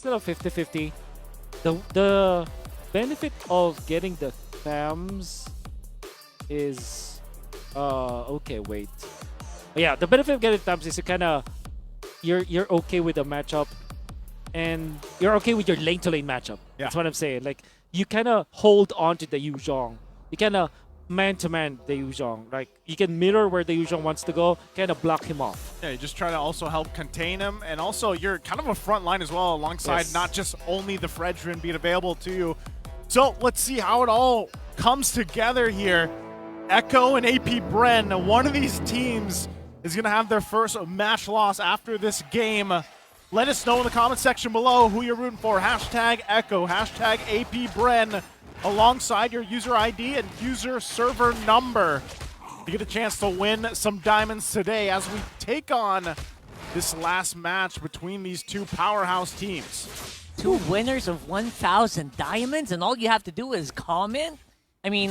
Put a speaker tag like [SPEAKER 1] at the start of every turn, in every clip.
[SPEAKER 1] Instead of 50-50. The benefit of getting the FAMs is okay, wait. Yeah, the benefit of getting FAMs is you're okay with the matchup and you're okay with your lane to lane matchup.
[SPEAKER 2] Yeah.
[SPEAKER 1] That's what I'm saying. Like you kinda hold on to the Yuzhong. You kinda man to man the Yuzhong. Like you can mirror where the Yuzhong wants to go, kinda block him off.
[SPEAKER 2] Yeah, you just try to also help contain him, and also you're kind of a front line as well, alongside
[SPEAKER 1] Yes.
[SPEAKER 2] not just only the Fredrin being available to you. So let's see how it all comes together here. Echo and AP Bren, one of these teams is going to have their first match loss after this game. Let us know in the comment section below who you're rooting for. Hashtag Echo, hashtag AP Bren, alongside your user ID and user server number. You get a chance to win some diamonds today as we take on this last match between these two powerhouse teams.
[SPEAKER 3] 2 winners of 1,000 diamonds, and all you have to do is comment? I mean,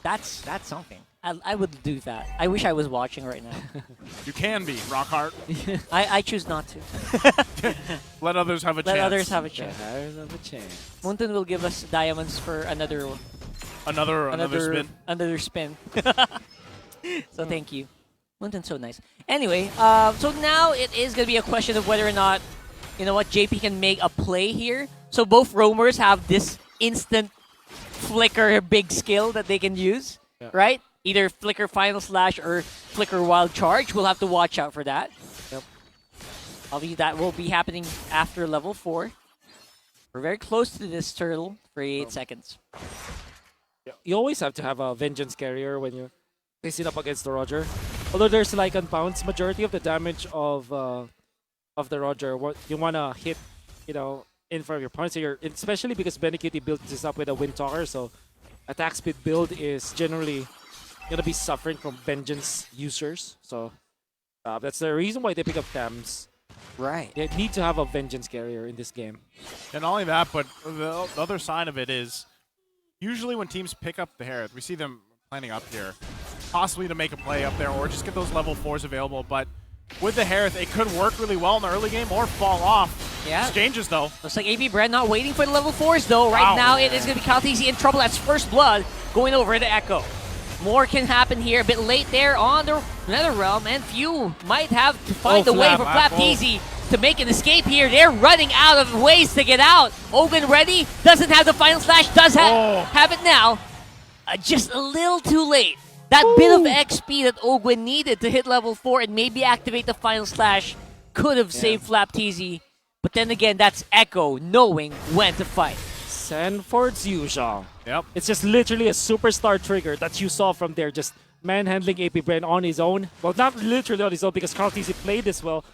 [SPEAKER 3] that's something. I would do that. I wish I was watching right now.
[SPEAKER 2] You can be, Rockhart.
[SPEAKER 3] I choose not to.
[SPEAKER 2] Let others have a
[SPEAKER 3] Let
[SPEAKER 2] chance.
[SPEAKER 3] others have a chance.
[SPEAKER 1] There's a chance.
[SPEAKER 3] Moonton will give us diamonds for another spin. So thank you. Moonton's so nice. Anyway, so now it is going to be a question of whether or not, you know what, JP can make a play here. So both roamers have this instant flicker big skill that they can use, right? Either flicker final slash or flicker wild charge. We'll have to watch out for that.
[SPEAKER 1] Yep.
[SPEAKER 3] Obviously, that will be happening after level 4. We're very close to this turtle for 8 seconds.
[SPEAKER 1] You always have to have a Vengeance Carrier when you're facing up against the Roger. Although there's like unbounce, majority of the damage of the Roger, what you wanna hit, you know, in front of your opponent. So especially because Benecutie builds this up with a Wind Talker, so attack speed build is generally gonna be suffering from Vengeance users. So that's the reason why they pick up Tams.
[SPEAKER 3] Right.
[SPEAKER 1] They need to have a Vengeance Carrier in this game.
[SPEAKER 2] And not only that, but the other side of it is usually when teams pick up the Harith, we see them planning up here, possibly to make a play up there or just get those level 4s available. But with the Harith, it could work really well in the early game or fall off.
[SPEAKER 3] Yeah.
[SPEAKER 2] Exchanges, though.
[SPEAKER 3] Looks like AP Brand not waiting for the level 4s, though. Right
[SPEAKER 2] Wow.
[SPEAKER 3] now, it is going to be CASTER in trouble. That's first blood going over to Echo. More can happen here. A bit late there on the Nether Realm, and few might have to find a way for Flapteasy to make an escape here. They're running out of ways to get out. Ogun ready, doesn't have the final slash, does have it now. Just a little too late. That bit of XP that Ogwin needed to hit level 4 and maybe activate the final slash could have saved Flapteasy. But then again, that's Echo knowing when to fight.
[SPEAKER 1] Sanford's Yuzhong.
[SPEAKER 2] Yep.
[SPEAKER 1] It's just literally a superstar trigger that you saw from there, just manhandling AP Bren on his own. Well, not literally on his own because CASTER played this well.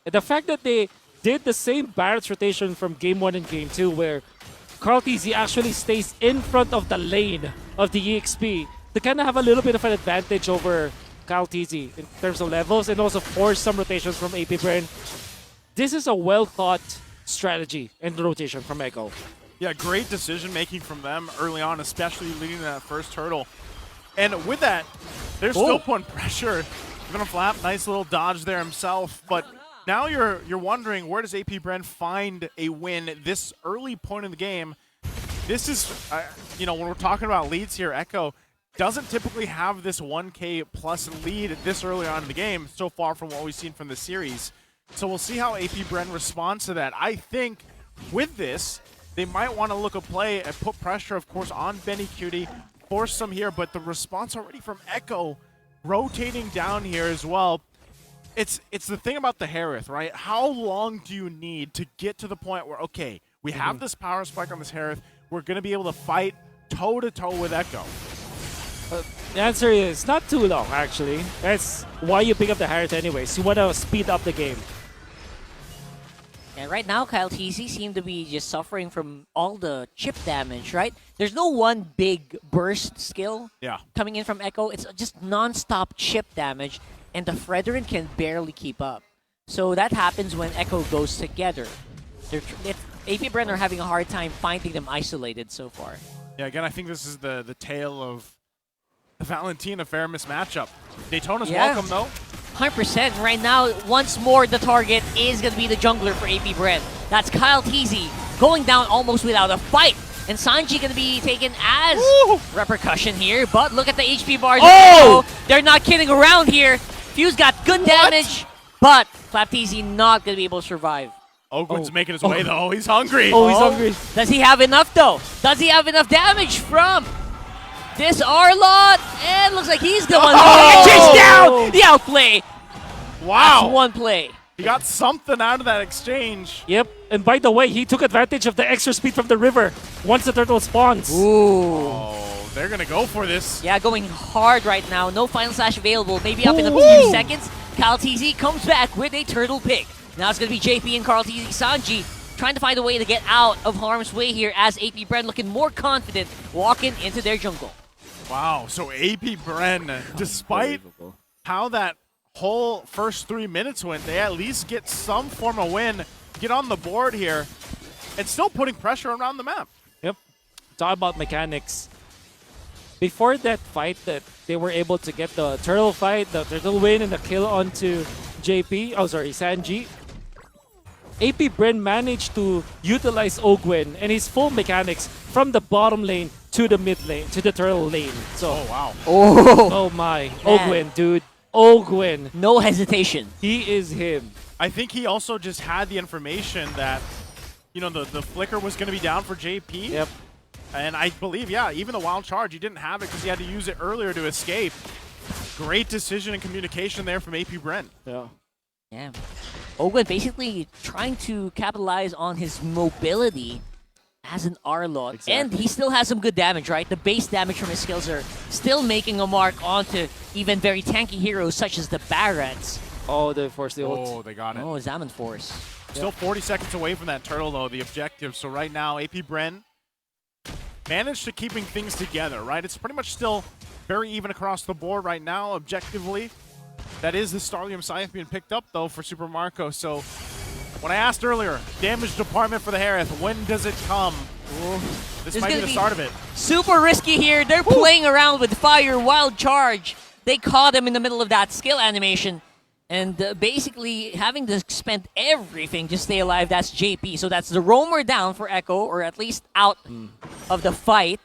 [SPEAKER 1] And the fact that they did the same Barrett's rotation from Game 1 and Game 2 where CASTER actually stays in front of the lane of the EXP to kind of have a little bit of an advantage over CASTER in terms of levels and also force some rotations from AP Bren. This is a well-thought strategy and rotation from Echo.
[SPEAKER 2] Yeah, great decision-making from them early on, especially leading that first hurdle. And with that, they're still putting pressure. Gonna Flap, nice little dodge there himself. But now you're wondering, where does AP Bren find a win this early point in the game? This is, you know, when we're talking about leads here, Echo doesn't typically have this 1K plus lead this early on in the game, so far from what we've seen from the series. So we'll see how AP Bren responds to that. I think with this, they might want to look a play and put pressure, of course, on Benecutie, force some here, but the response already from Echo rotating down here as well. It's the thing about the Harith, right? How long do you need to get to the point where, okay, we have this power spike on this Harith, we're going to be able to fight toe-to-toe with Echo?
[SPEAKER 1] The answer is not too long, actually. That's why you pick up the Harith anyways. You want to speed up the game.
[SPEAKER 3] And right now, CASTER seem to be just suffering from all the chip damage, right? There's no one big burst skill coming in from Echo. It's just non-stop chip damage, and the Fredrin can barely keep up. So that happens when Echo goes together. AP Bren are having a hard time finding them isolated so far.
[SPEAKER 2] Yeah, again, I think this is the tale of the Valentina Faramis matchup. Daytona's welcome, though.
[SPEAKER 3] 100%. Right now, once more, the target is going to be the jungler for AP Bren. That's Kyle Teasy going down almost without a fight. And Sanji going to be taken as repercussion here. But look at the HP bars.
[SPEAKER 1] Oh!
[SPEAKER 3] They're not kidding around here. Fuse got good damage, but Flapteasy not going to be able to survive.
[SPEAKER 2] Ogwen's making his way, though. He's hungry.
[SPEAKER 1] Oh, he's hungry.
[SPEAKER 3] Does he have enough, though? Does he have enough damage from this Arlott? And looks like he's the one who's going to get chased down. The outplay.
[SPEAKER 2] Wow.
[SPEAKER 3] That's one play.
[SPEAKER 2] He got something out of that exchange.
[SPEAKER 1] Yep. And by the way, he took advantage of the extra speed from the river once the turtle spawns.
[SPEAKER 3] Ooh.
[SPEAKER 2] Oh, they're going to go for this.
[SPEAKER 3] Yeah, going hard right now. No final slash available. Maybe up in a few seconds. Kyle TZ comes back with a turtle pick. Now it's going to be JP and Carl TZ. Sanji trying to find a way to get out of harm's way here as AP Bren looking more confident walking into their jungle.
[SPEAKER 2] Wow. So AP Bren, despite how that whole first 3 minutes went, they at least get some form of win, get on the board here, and still putting pressure around the map.
[SPEAKER 1] Yep. Talk about mechanics. Before that fight that they were able to get the turtle fight, the turtle win, and the kill onto JP, oh sorry, Sanji, AP Bren managed to utilize Ogwen and his full mechanics from the bottom lane to the mid lane, to the turtle lane. So,
[SPEAKER 2] Oh, wow.
[SPEAKER 1] oh my, Ogwen, dude. Ogwen.
[SPEAKER 3] No hesitation.
[SPEAKER 1] He is him.
[SPEAKER 2] I think he also just had the information that, you know, the flicker was going to be down for JP.
[SPEAKER 1] Yep.
[SPEAKER 2] And I believe, yeah, even the wild charge, he didn't have it because he had to use it earlier to escape. Great decision and communication there from AP Bren.
[SPEAKER 1] Yeah.
[SPEAKER 3] Yeah. Ogwen basically trying to capitalize on his mobility as an Arlott.
[SPEAKER 1] Exactly.
[SPEAKER 3] And he still has some good damage, right? The base damage from his skills are still making a mark onto even very tanky heroes such as the Barats.
[SPEAKER 1] Oh, they forced the ult.
[SPEAKER 2] Oh, they got it.
[SPEAKER 3] Oh, Zaman Force.
[SPEAKER 2] Still 40 seconds away from that turtle, though, the objective. So right now, AP Bren managed to keeping things together, right? It's pretty much still very even across the board right now, objectively. That is the Starlium Scythe being picked up, though, for Super Marco. So when I asked earlier, damage department for the Harith, when does it come? This might be the start of it.
[SPEAKER 3] Super risky here. They're playing around with fire, wild charge. They caught him in the middle of that skill animation. And basically having to spend everything to stay alive, that's JP. So that's the roamer down for Echo, or at least out of the fight.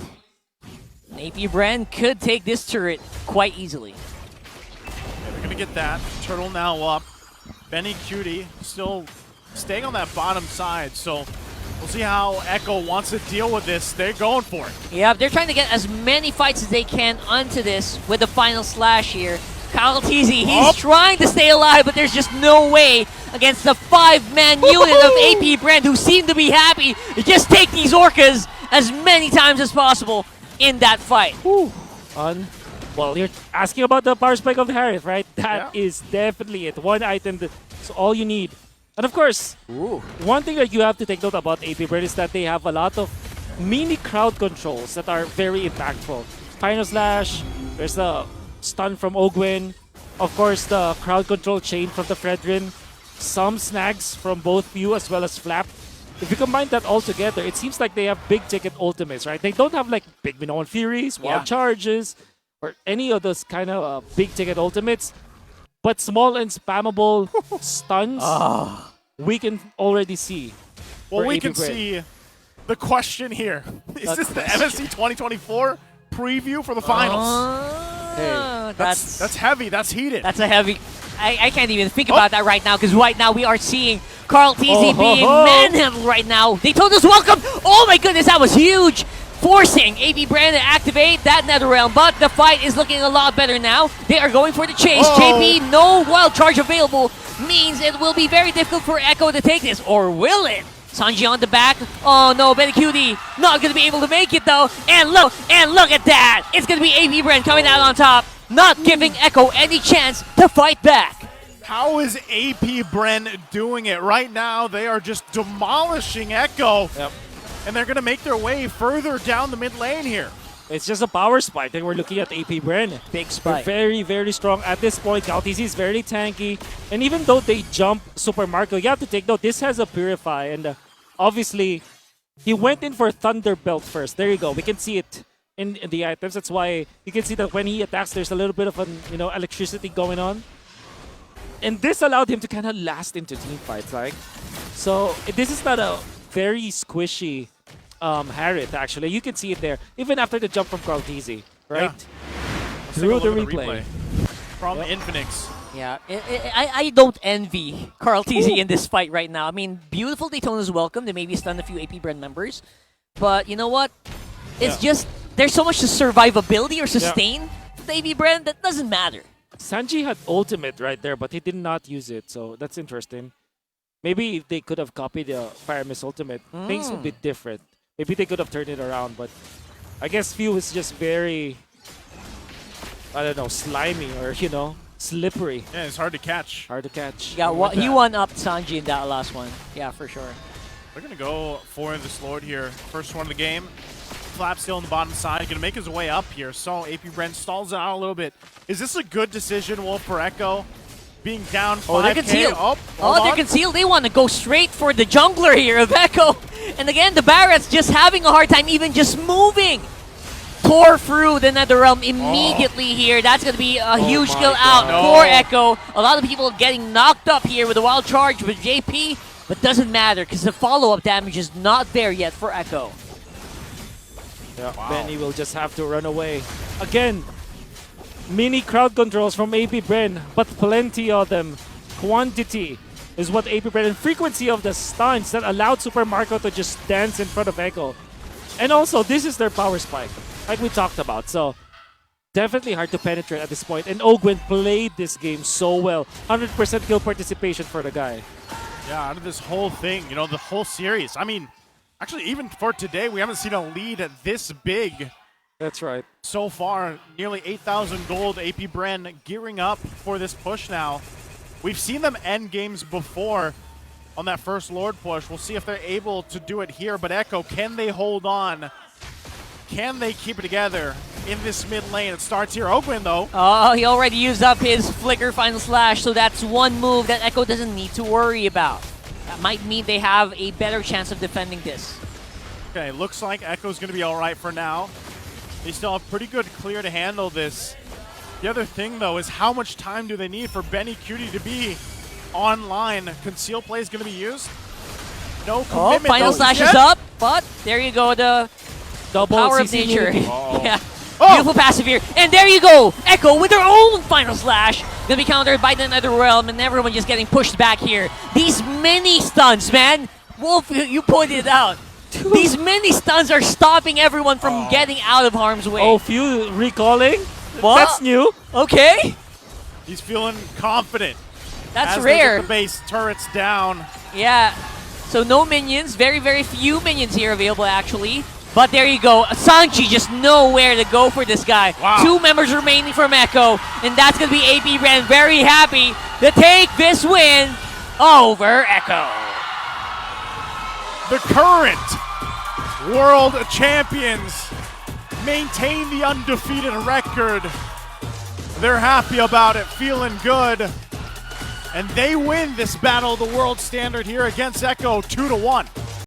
[SPEAKER 3] AP Bren could take this turret quite easily.
[SPEAKER 2] Yeah, they're going to get that. Turtle now up. Benny Cutie still staying on that bottom side. So we'll see how Echo wants to deal with this. They're going for it.
[SPEAKER 3] Yeah, they're trying to get as many fights as they can onto this with the final slash here. Kyle Teasy, he's trying to stay alive, but there's just no way against the 5-man unit of AP Bren, who seem to be happy to just take these orcas as many times as possible in that fight.
[SPEAKER 1] Well, you're asking about the power spike of the Harith, right? That is definitely it. One item that's all you need. And of course, one thing that you have to take note about AP Bren is that they have a lot of mini crowd controls that are very impactful. Final Slash, there's the stun from Ogwen, of course the crowd control chain from the Fredrin, some snags from both you as well as Flap. If you combine that all together, it seems like they have big ticket ultimates, right? They don't have like big Minoan Furies, wild charges, or any of those kind of big ticket ultimates, but small and spammable stuns we can already see.
[SPEAKER 2] Well, we can see the question here. Is this the MSC 2024 preview for the finals?
[SPEAKER 3] Hey,
[SPEAKER 2] that's heavy. That's heated.
[SPEAKER 3] That's a heavy. I can't even think about that right now, because right now we are seeing Carl TZ being manhandled right now. They told us welcome. Oh my goodness, that was huge. Forcing AP Bren to activate that Nether Realm, but the fight is looking a lot better now. They are going for the chase. JP, no wild charge available, means it will be very difficult for Echo to take this, or will it? Sanji on the back. Oh no, Benny Cutie not going to be able to make it though. And look at that. It's going to be AP Bren coming out on top, not giving Echo any chance to fight back.
[SPEAKER 2] How is AP Bren doing it? Right now, they are just demolishing Echo.
[SPEAKER 1] Yep.
[SPEAKER 2] And they're going to make their way further down the mid lane here.
[SPEAKER 1] It's just a power spike that we're looking at AP Bren.
[SPEAKER 3] Big spike.
[SPEAKER 1] They're very, very strong at this point. Galtizi is very tanky. And even though they jump Super Marco, you have to take note, this has a Purify. And obviously, he went in for Thunderbelt first. There you go. We can see it in the items. That's why you can see that when he attacks, there's a little bit of an, electricity going on. And this allowed him to kind of last into team fights. Like, So this is not a very squishy Harith, actually. You can see it there, even after the jump from Carlteasy, right?
[SPEAKER 2] Let's take a
[SPEAKER 1] Through
[SPEAKER 2] look
[SPEAKER 1] the
[SPEAKER 2] at
[SPEAKER 1] replay.
[SPEAKER 2] from Infinix.
[SPEAKER 3] Yeah, I don't envy Carlteasy in this fight right now. I mean, beautiful Daytona's welcome. They maybe stun a few AP Brand members. But you know what? It's just, there's so much survivability or sustain to the AP Brand that doesn't matter.
[SPEAKER 1] Sanji had ultimate right there, but he did not use it, so that's interesting. Maybe if they could have copied the Fire Mist ultimate, things would be different. Maybe they could have turned it around, but I guess Few is just very, I don't know, slimy or, you know, slippery.
[SPEAKER 2] Yeah, it's hard to catch.
[SPEAKER 1] Hard to catch.
[SPEAKER 3] Yeah, he won up Sanji in that last one. Yeah, for sure.
[SPEAKER 2] They're going to go for this Lord here. First one of the game. Flap still on the bottom side. Going to make his way up here. So AP Brent stalls it out a little bit. Is this a good decision, Wolf, for Echo? Being down 5K.
[SPEAKER 3] Oh, they're concealed.
[SPEAKER 2] Hold
[SPEAKER 3] They're
[SPEAKER 2] on.
[SPEAKER 3] concealed. They want to go straight for the jungler here of Echo. And again, the Barrett's just having a hard time even just moving. Tore through the Netherrealm immediately here. That's going to be a huge kill out for Echo. A lot of people getting knocked up here with a wild charge with JP, but doesn't matter because the follow-up damage is not there yet for Echo.
[SPEAKER 1] Yeah, Benny will just have to run away. Again, mini crowd controls from AP Bren, but plenty of them. Quantity is what AP Bren, and frequency of the stuns that allowed Super Marco to just dance in front of Echo. And also, this is their power spike, like we talked about. So, definitely hard to penetrate at this point. And Ogwen played this game so well. 100% kill participation for the guy.
[SPEAKER 2] Yeah, out of this whole thing, you know, the whole series. I mean, actually, even for today, we haven't seen a lead this big.
[SPEAKER 1] That's right.
[SPEAKER 2] So far, nearly 8,000 gold. AP Bren gearing up for this push now. We've seen them end games before on that first Lord push. We'll see if they're able to do it here. But Echo, can they hold on? Can they keep it together in this mid lane? It starts here. Ogwen, though.
[SPEAKER 3] Oh, he already used up his Flicker Final Slash, so that's one move that Echo doesn't need to worry about. That might mean they have a better chance of defending this.
[SPEAKER 2] Okay, looks like Echo's going to be all right for now. They still have pretty good clear to handle this. The other thing, though, is how much time do they need for Benny Cutie to be online? Conceal play is going to be used. No commitment.
[SPEAKER 3] Final Slash is up, but there you go, the
[SPEAKER 1] Double
[SPEAKER 3] power of
[SPEAKER 1] CC
[SPEAKER 3] nature.
[SPEAKER 2] Oh.
[SPEAKER 3] Yeah. Beautiful passive here. And there you go. Echo with their own Final Slash. Gonna be countered by the Netherrealm, and everyone just getting pushed back here. These mini stuns, man. Wolf, you pointed it out. These mini stuns are stopping everyone from getting out of harm's way.
[SPEAKER 1] Oh, Few recalling?
[SPEAKER 3] What?
[SPEAKER 1] That's new.
[SPEAKER 3] Okay.
[SPEAKER 2] He's feeling confident.
[SPEAKER 3] That's
[SPEAKER 2] as they get
[SPEAKER 3] rare.
[SPEAKER 2] the base turrets down.
[SPEAKER 3] Yeah. So no minions. Very, very few minions here available, actually. But there you go. Sanji just nowhere to go for this guy.
[SPEAKER 2] Wow.
[SPEAKER 3] 2 members remaining from Echo. And that's going to be AP Ren very happy to take this win over Echo.
[SPEAKER 2] The current world champions maintain the undefeated record. They're happy about it, feeling good. And they win this battle of the world standard here against Echo 2-1.